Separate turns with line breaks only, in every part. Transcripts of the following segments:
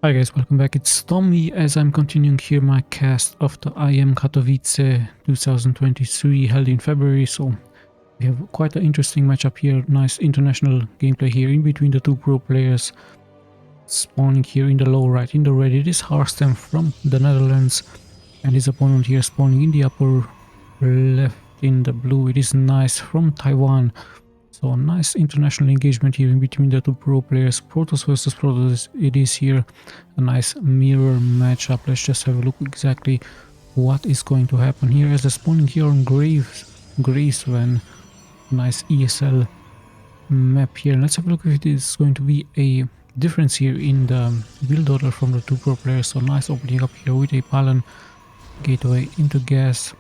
Hi guys, welcome back. It's Tommy as I'm continuing here my cast of the IEM Katowice 2023 held in February. So we have quite an interesting matchup here. Nice international gameplay here in between the two pro players. Spawning here in the low right, in the red it is HARSTEM from the Netherlands, and his opponent here spawning in the upper left in the blue it is Nice from Taiwan. So nice international engagement here in between the two pro players. Protoss versus Protoss it is here. A nice mirror matchup. Let's just have a look exactly what is going to happen here as the spawning here on Graceven. Nice ESL map here. Let's have a look if it is going to be a difference here in the build order from the two pro players. So nice opening up here with a pylon gateway into gas.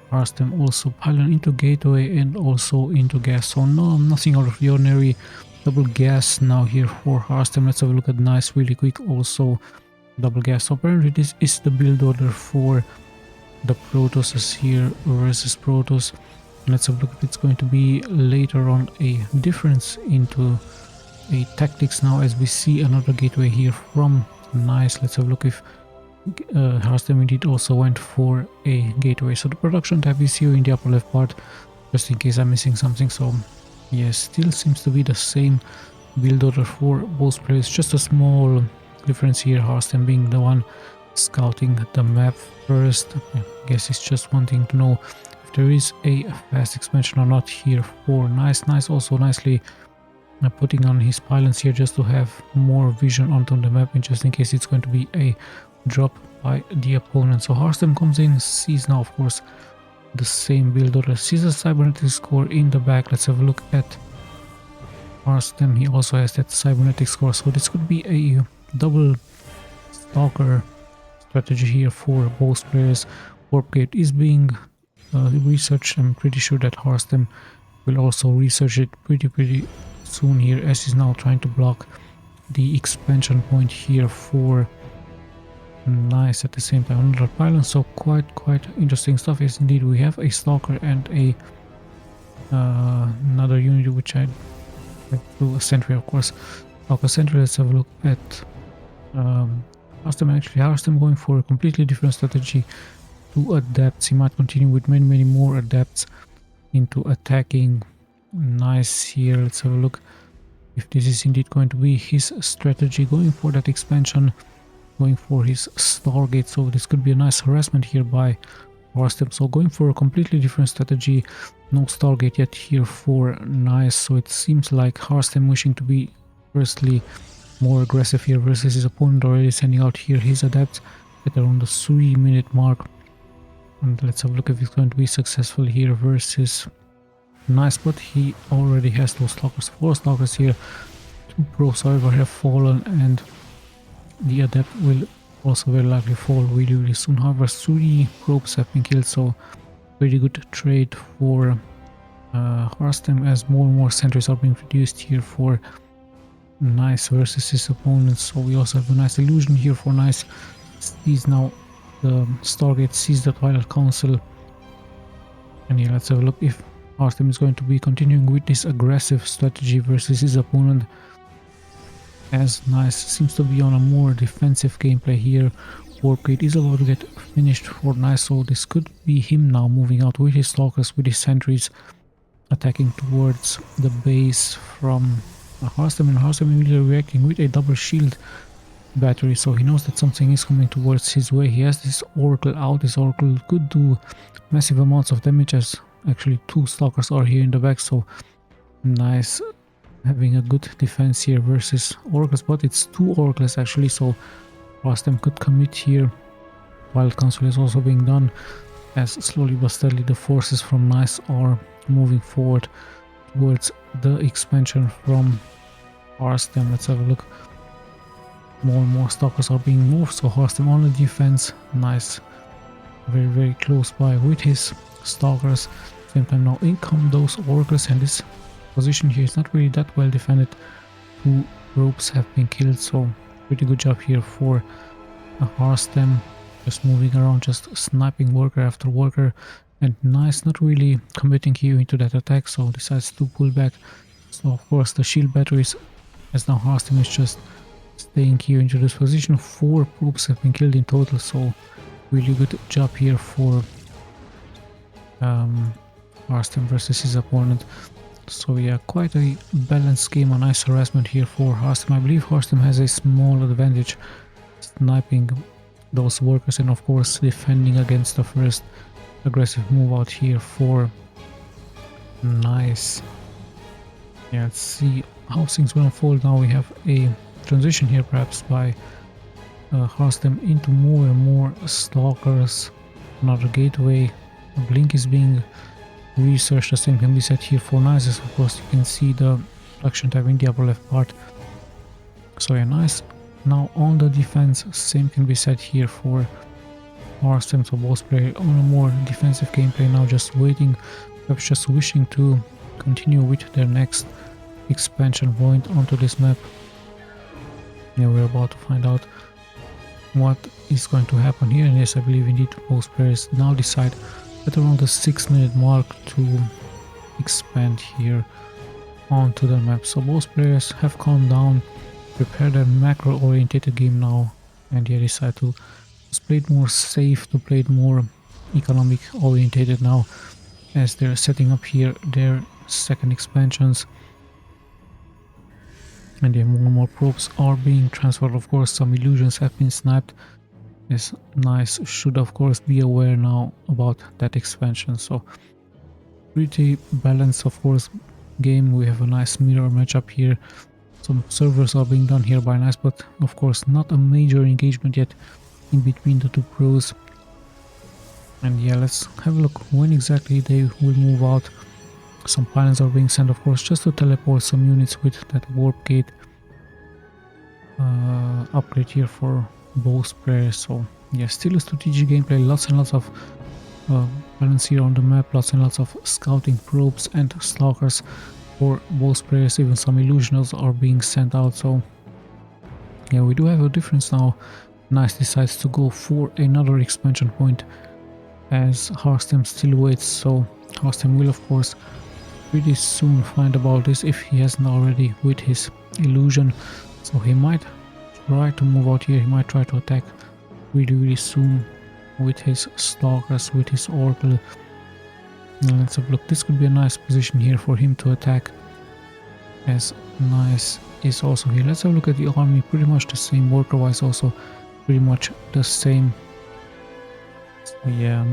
HARSTEM also pylon into gateway and also into gas. So nothing out of the ordinary. Double gas now here for HARSTEM. Let's have a look at Nice really quick. Also double gas. So apparently this is the build order for the Protosses here versus Protoss. Let's have a look if it's going to be later on a difference into a tactics now, as we see another gateway here from Nice. Let's have a look if HARSTEM indeed also went for a gateway. So the production tab is here in the upper left part, just in case I'm missing something. So yes, still seems to be the same build order for both players, just a small difference here. HARSTEM being the one scouting the map first. I guess it's just wanting to know if there is a fast expansion or not here for Nice. Also nicely putting on his pylons here just to have more vision onto the map, and just in case it's going to be a drop by the opponent. So HARSTEM comes in, sees now of course the same build order, sees a cybernetic score in the back. Let's have a look at HARSTEM. He also has that cybernetic score, so this could be a double stalker strategy here for both players. Warp gate is being researched. I'm pretty sure that HARSTEM will also research it pretty soon here, as he's now trying to block the expansion point here for Nice at the same time. Another pylon, so quite interesting stuff. Yes, indeed, we have a stalker and a another unit which I do a sentry, of course. Stalker sentry. Let's have a look at HARSTEM. Actually, HARSTEM going for a completely different strategy to adapts. He might continue with many more adapts into attacking Nice here. Let's have a look if this is indeed going to be his strategy, going for that expansion, going for his Stargate. So this could be a nice harassment here by HARSTEM. So going for a completely different strategy. No Stargate yet here for Nice. So it seems like HARSTEM wishing to be firstly more aggressive here versus his opponent, already sending out here his adepts at around the 3-minute mark. And let's have a look if he's going to be successful here versus Nice, but he already has those stalkers. 4 stalkers here. 2 pros however have fallen, and the adept will also very likely fall really soon. However, 3 probes have been killed, so very good trade for HARSTEM, as more and more sentries are being produced here for Nice versus his opponents. So we also have a nice illusion here for Nice. Sees now the Stargate, sees the Twilight Council, and yeah, let's have a look if HARSTEM is going to be continuing with this aggressive strategy versus his opponent, as Nice seems to be on a more defensive gameplay here. Warp gate is about to get finished for Nice, so this could be him now moving out with his stalkers, with his sentries, attacking towards the base from HARSTEM, and HARSTEM immediately reacting with a double shield battery, so he knows that something is coming towards his way. He has this Oracle out. This Oracle could do massive amounts of damage, as actually 2 stalkers are here in the back. So Nice having a good defense here versus Oracles, but it's 2 Oracles actually, so HARSTEM could commit here. While Council is also being done, as slowly but steadily the forces from Nice are moving forward towards the expansion from HARSTEM. Let's have a look. More and more stalkers are being moved, so HARSTEM on the defense. Nice very close by with his stalkers. Same time now in come those Oracles, and this position here is not really that well defended. 2 ropes have been killed, so pretty good job here for HARSTEM, just moving around, just sniping worker after worker, and Nice not really committing here into that attack, so decides to pull back. So of course the shield batteries, as now HARSTEM is just staying here into this position. 4 probes have been killed in total, so really good job here for HARSTEM versus his opponent. So yeah, quite a balanced game, a nice harassment here for HARSTEM. I believe HARSTEM has a small advantage sniping those workers and of course defending against the first aggressive move out here for nice. Yeah, let's see how things will unfold. Now we have a transition here perhaps by HARSTEM into more and more stalkers. Another gateway. A blink is being researched. The same can be said here for Nice. Of course, you can see the production tab in the upper left part. So yeah, nice. Now on the defense, same can be said here for HARSTEM. So both play on a more defensive gameplay now, just waiting, perhaps just wishing to continue with their next expansion point onto this map. Yeah, we're about to find out what is going to happen here, and yes, I believe indeed both players now decide at around the 6-minute mark to expand here onto the map. So both players have calmed down, prepared a macro oriented game now, and yeah, decide to play it more safe, to play it more economic oriented now, as they're setting up here their second expansions. And yeah, more and more probes are being transferred. Of course, some illusions have been sniped. Yes, Nice should of course be aware now about that expansion. So pretty balanced, of course, game. We have a nice mirror matchup here. Some servers are being done here by Nice, but of course not a major engagement yet in between the two pros. And yeah, let's have a look when exactly they will move out. Some pilots are being sent, of course, just to teleport some units with that warp gate upgrade here for both players. So yeah, still a strategic gameplay, lots and lots of balance here on the map, lots and lots of scouting probes and stalkers for both players. Even some illusionals are being sent out. So yeah, we do have a difference now. Nice decides to go for another expansion point as HARSTEM still waits. So HARSTEM will of course pretty soon find about this if he hasn't already with his illusion. So he might try to move out here, he might try to attack really soon with his stalkers, with his oracle. Now let's have a look. This could be a nice position here for him to attack, as Nice is also here. Let's have a look at the army. Pretty much the same, worker wise also pretty much the same. So yeah,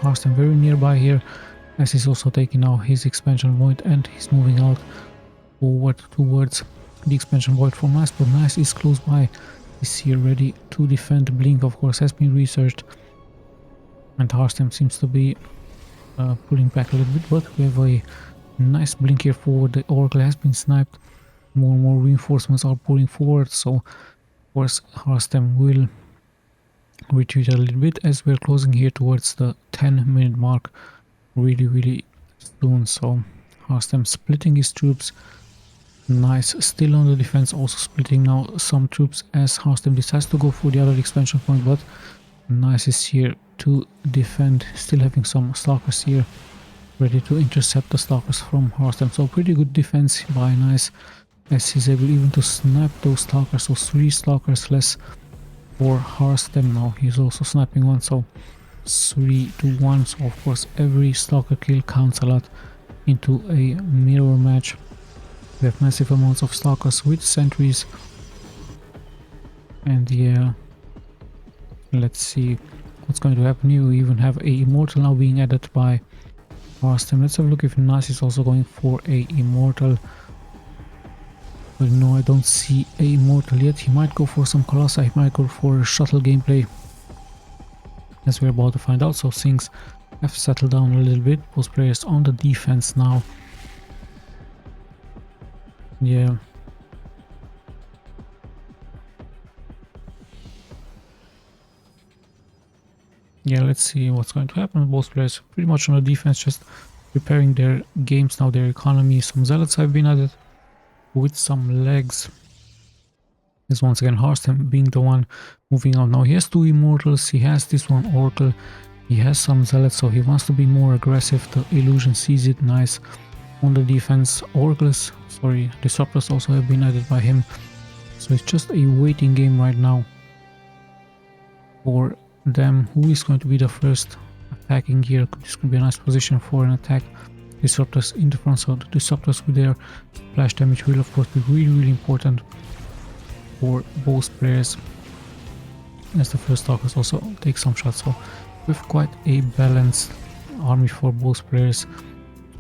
HARSTEM very nearby here, as he's also taking now his expansion point and he's moving out forward towards the expansion point for Nice. But Nice is close by, he's here ready to defend. Blink of course has been researched, and HARSTEM seems to be pulling back a little bit, but we have a nice blink here forward. The oracle has been sniped, more and more reinforcements are pulling forward, so of course HARSTEM will retreat a little bit as we're closing here towards the 10-minute mark really soon. So HARSTEM splitting his troops. Nice still on the defense, also splitting now some troops as HARSTEM decides to go for the other expansion point, but Nice is here to defend, still having some stalkers here ready to intercept the stalkers from HARSTEM. So pretty good defense by Nice, as he's able even to snap those stalkers. So 3 stalkers less for HARSTEM. Now he's also sniping one, so 3-1. So of course every stalker kill counts a lot into a mirror match. We have massive amounts of stalkers with sentries, and yeah, let's see what's going to happen here. We even have a immortal now being added by HARSTEM. Let's have a look if Nice is also going for a immortal. But no, I don't see a immortal yet. He might go for some colossi, he might go for a shuttle gameplay, as we're about to find out. So things have settled down a little bit. Both players on the defense now. Yeah. Yeah, let's see what's going to happen. Both players pretty much on the defense, just preparing their games now, their economy. Some zealots have been added with some legs. As once again HARSTEM being the one moving out now. He has 2 immortals, he has this one oracle, he has some zealots, so he wants to be more aggressive. The illusion sees it. Nice on the defense. Oracles, sorry, disruptors also have been added by him. So it's just a waiting game right now for them. Who is going to be the first attacking here? This could be a nice position for an attack. Disruptors in the front, so the disruptors with their flash damage will of course be really important for both players, as the first stalkers also take some shots. So with quite a balanced army for both players,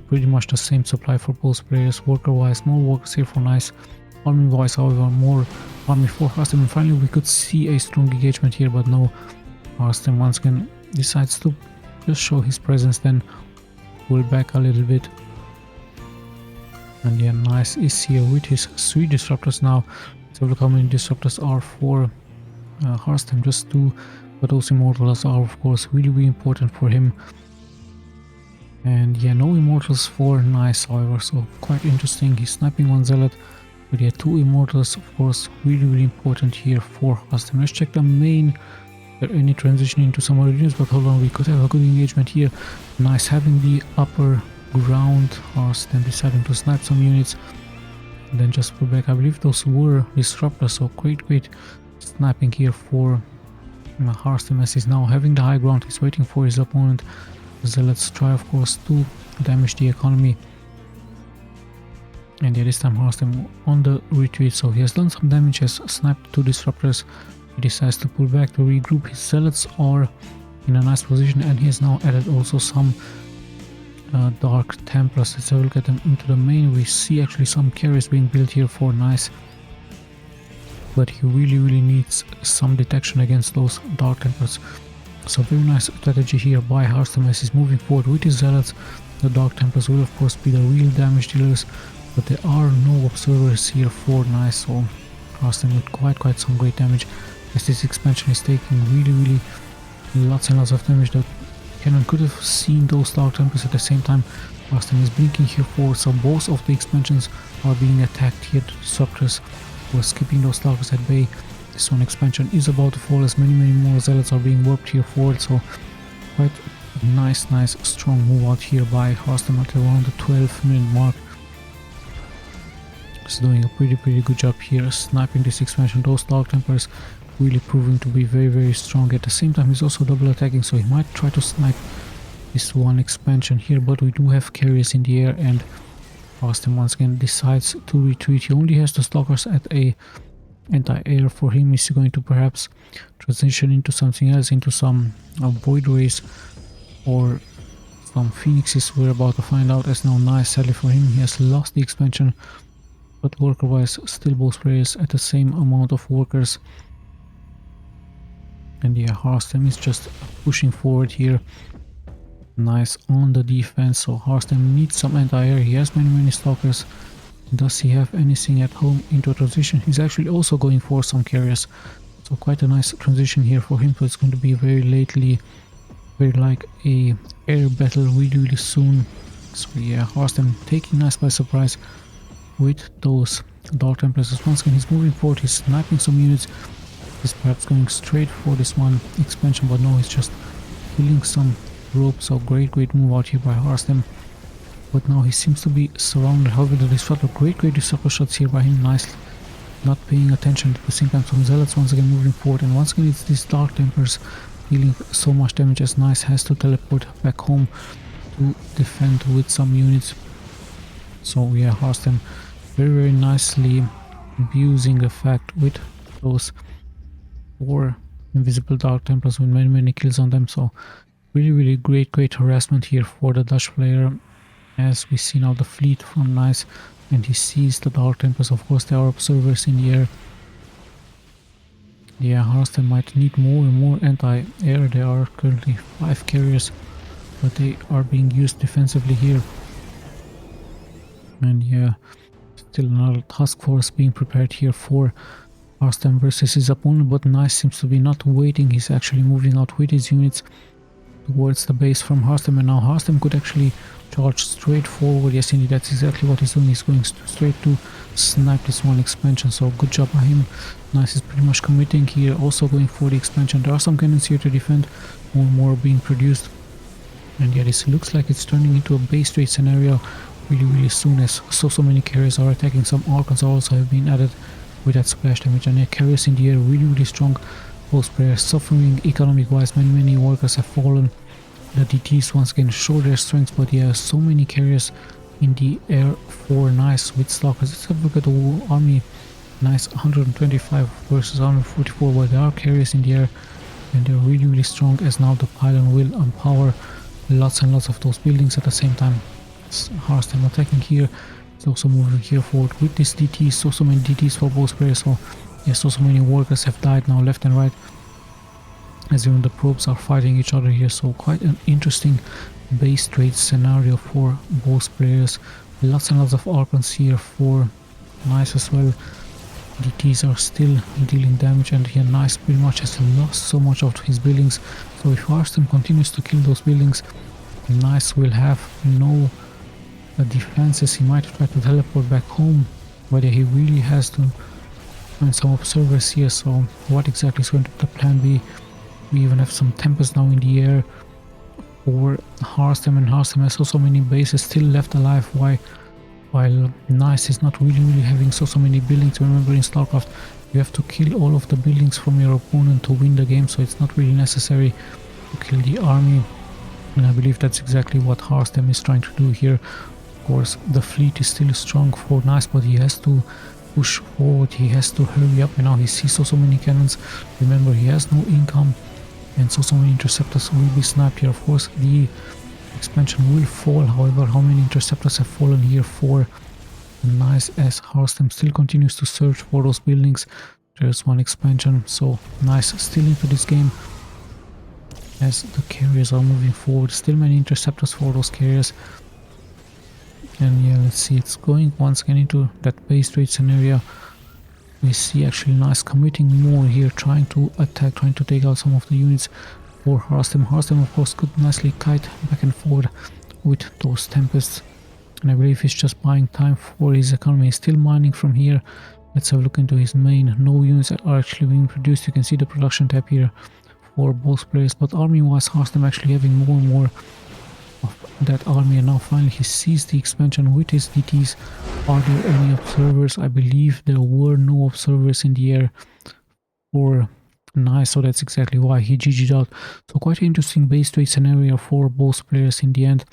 pretty much the same supply for both players. Worker wise, more workers here for nice. Army wise, however, more army for HARSTEM. And finally we could see a strong engagement here, but no, HARSTEM once again decides to just show his presence, then pull back a little bit. And yeah, nice is here with his 3 disruptors now. So look how many disruptors are for HARSTEM, just 2, but those immortals are of course really important for him. And yeah, no immortals for nice, however, so quite interesting. He's sniping one zealot, but yeah, 2 immortals of course really important here for HARSTEM. Let's check the main. Any transition into some other units, but hold on, we could have a good engagement here. Nice having the upper ground. HARSTEM deciding to snipe some units and then just pull back. I believe those were disruptors, so great sniping here for HARSTEM, as he's now having the high ground. He's waiting for his opponent. So let's try of course to damage the economy. And yeah, this time HARSTEM on the retreat, so he has done some damage, has sniped 2 disruptors. He decides to pull back to regroup. His zealots are in a nice position, and he has now added also some Dark Templars. Let's have a look at them into the main. We see actually some carriers being built here for nice, but he really needs some detection against those Dark Templars. So very nice strategy here by HARSTEM as he's moving forward with his zealots. The Dark Templars will of course be the real damage dealers, but there are no observers here for nice, so HARSTEM with quite some great damage. As this expansion is taking really lots and lots of damage. The cannon could have seen those Dark Templars at the same time. HARSTEM is blinking here forward, so both of the expansions are being attacked here. The disruptors were skipping those Stalkers at bay. This one expansion is about to fall as many more zealots are being warped here forward, so quite nice strong move out here by HARSTEM at around the 12-minute mark. He's doing a pretty good job here sniping this expansion. Those Dark Templars really proving to be very strong. At the same time he's also double attacking, so he might try to snipe this one expansion here, but we do have carriers in the air, and HARSTEM once again decides to retreat. He only has the Stalkers at a anti-air. For him, he's going to perhaps transition into something else, into some Void Rays or some Phoenixes. We're about to find out, as now nice, sadly for him, he has lost the expansion, but worker wise still both players at the same amount of workers. And yeah, HARSTEM is just pushing forward here. Nice on the defense, so HARSTEM needs some anti-air. He has many Stalkers. Does he have anything at home into a transition? He's actually also going for some carriers, so quite a nice transition here for him. So it's going to be very like a air battle really soon. So yeah, HARSTEM taking nice by surprise with those Dark Templars. Once again he's moving forward, he's sniping some units. He's perhaps going straight for this one expansion, but no, he's just killing some rope. So great move out here by HARSTEM. But now he seems to be surrounded. However, the disruptor, great disruptor shots here by him. Nice, not paying attention at the same time. Some zealots once again moving forward, and once again it's these Dark Templars dealing so much damage, as nice has to teleport back home to defend with some units. So yeah, HARSTEM very nicely abusing the fact with those 4 invisible Dark Templars with many kills on them. So really great harassment here for the Dutch player, as we see now the fleet from nice, and he sees the Dark Templars. Of course there are observers in the air. Yeah, HARSTEM might need more and more anti-air. There are currently 5 carriers, but they are being used defensively here. And yeah, still another task force being prepared here for HARSTEM versus his opponent, but nice seems to be not waiting. He's actually moving out with his units towards the base from HARSTEM, and now HARSTEM could actually charge straight forward. Yes, indeed, that's exactly what he's doing. He's going straight to snipe this one expansion, so good job by him. Nice is pretty much committing here, also going for the expansion. There are some cannons here to defend, more being produced, and yeah, this looks like it's turning into a base trade scenario really soon, as so many carriers are attacking. Some Archons also have been added with that splash damage. And yeah, carriers in the air really strong. Both players suffering economic wise. Many workers have fallen. The DTs once again show their strength, but yeah, so many carriers in the air for nice with Stalkers. Let's have a look at the army. Nice 125 versus 144, but there are carriers in the air and they're really strong, as now the pylon will empower lots and lots of those buildings at the same time. HARSTEM attacking here. It's also moving here forward with this DT. So many DTs for both players. So yeah, so many workers have died now left and right, as even the probes are fighting each other here. So quite an interesting base trade scenario for both players. Lots and lots of Archons here for nice as well. DTs are still dealing damage, and here nice pretty much has lost so much of his buildings. So if HARSTEM continues to kill those buildings, nice will have no defenses. He might try to teleport back home, but he really has to find some observers here. So what exactly is going to the plan be? We even have some Tempests now in the air for HARSTEM, and HARSTEM has so many bases still left alive. While nice is not really having so many buildings. Remember, in Starcraft you have to kill all of the buildings from your opponent to win the game, so it's not really necessary to kill the army, and I believe that's exactly what HARSTEM is trying to do here. Of course, the fleet is still strong for nice, but he has to push forward, he has to hurry up, and now he sees so many cannons. Remember, he has no income, and so many interceptors will be sniped here. Of course, the expansion will fall. However, how many interceptors have fallen here for nice, as HARSTEM still continues to search for those buildings. There's one expansion, so nice still into this game as the carriers are moving forward. Still many interceptors for those carriers. And yeah, let's see, it's going once again into that base trade scenario. We see actually nice committing more here, trying to attack, trying to take out some of the units for HARSTEM. HARSTEM of course could nicely kite back and forth with those Tempests, and I believe he's just buying time for his economy. He's still mining from here. Let's have a look into his main. No units are actually being produced. You can see the production tab here for both players, but army wise HARSTEM actually having more and more of that army, and now finally he sees the expansion with his DTs. Are there any observers? I believe there were no observers in the air for nice, so that's exactly why he GG'd out. So quite an interesting base trade scenario for both players in the end.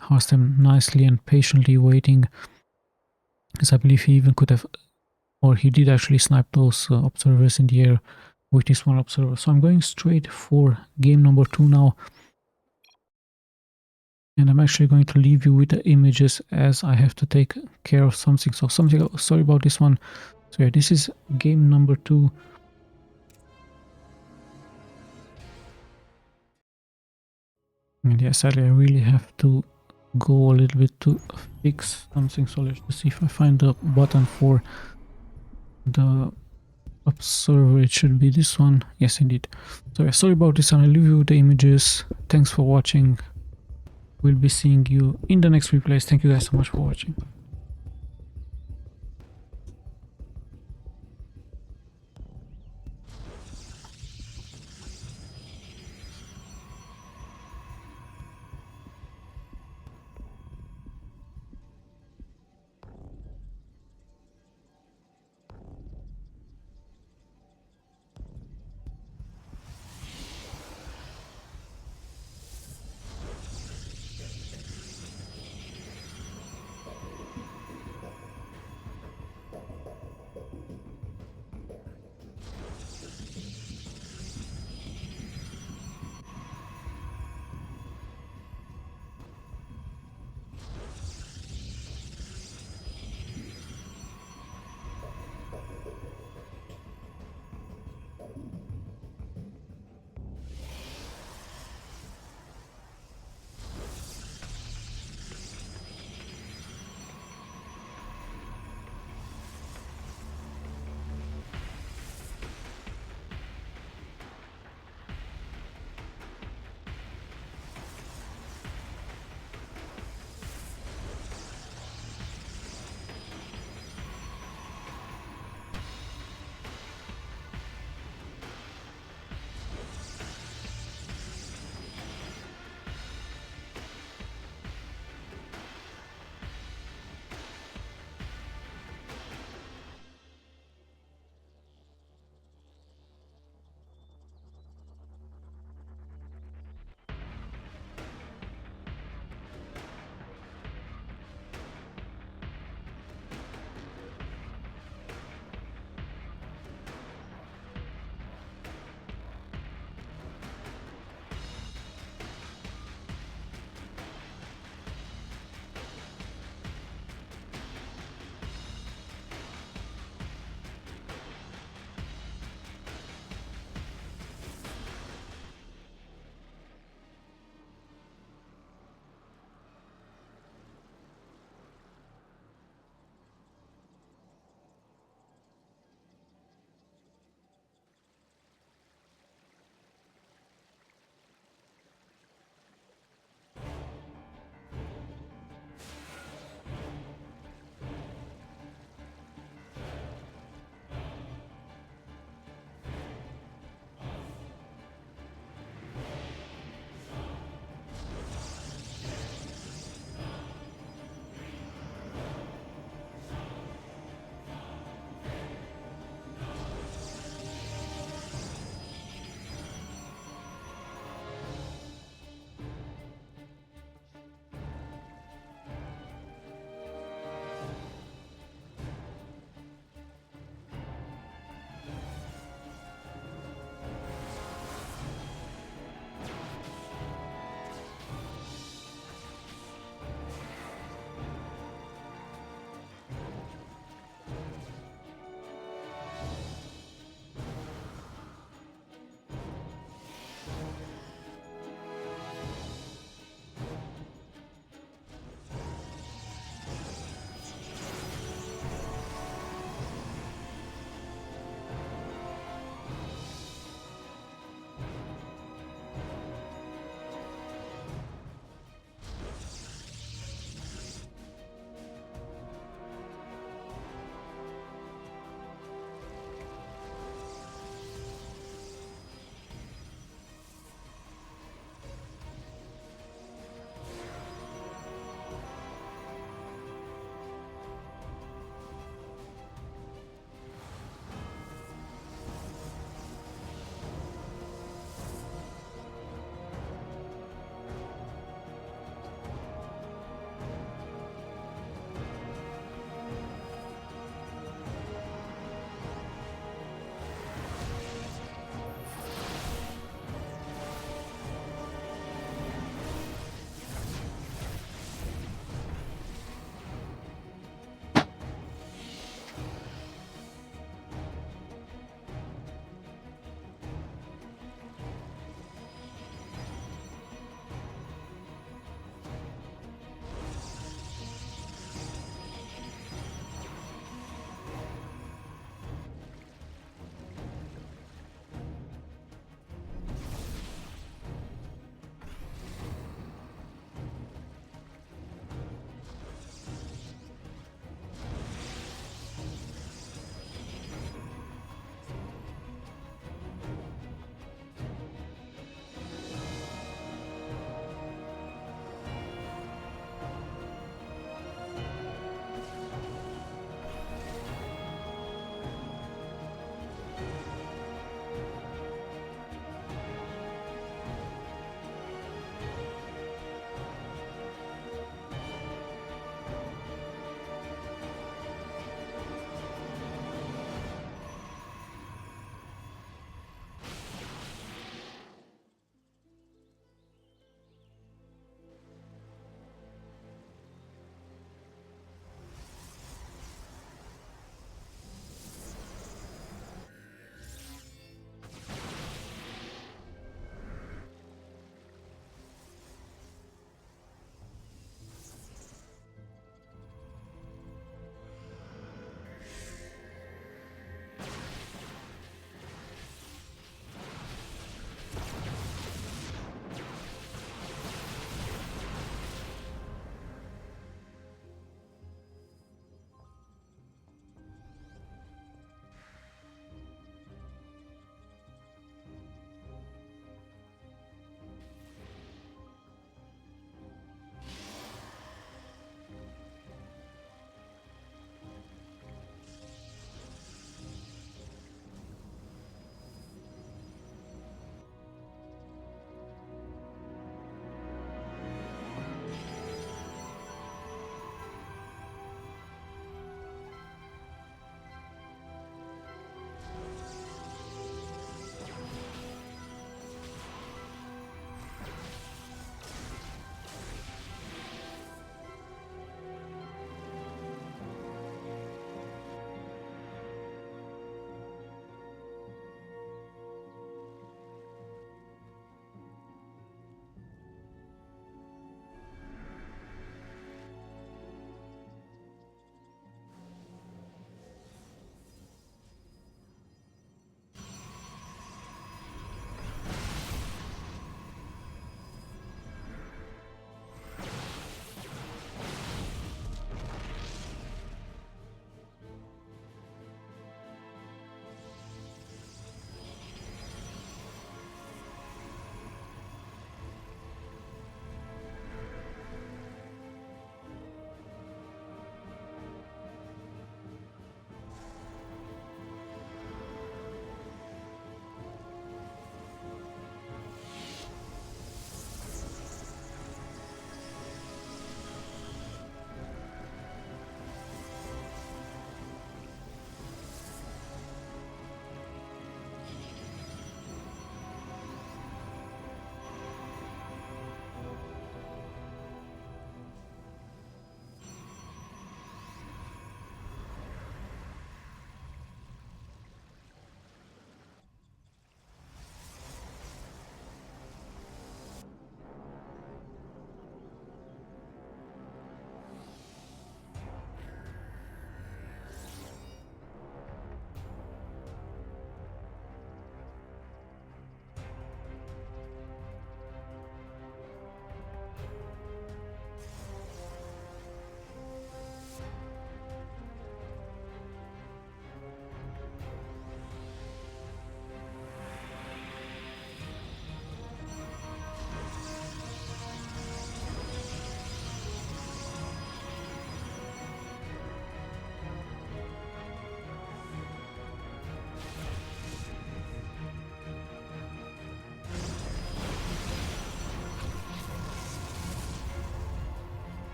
HARSTEM nicely and patiently waiting, as I believe he even could have, or he did actually snipe those observers in the air with this one observer. So I'm going straight for game number 2 now, and I'm actually going to leave you with the images as I have to take care of something. So sorry about this one. So yeah, this is game number 2. And yeah, sadly I really have to go a little bit to fix something. So let's see if I find the button for the observer. It should be this one. Yes, indeed. So yeah, sorry about this, and I'll leave you with the images. Thanks for watching. We'll be seeing you in the next replays. Thank you guys so much for watching.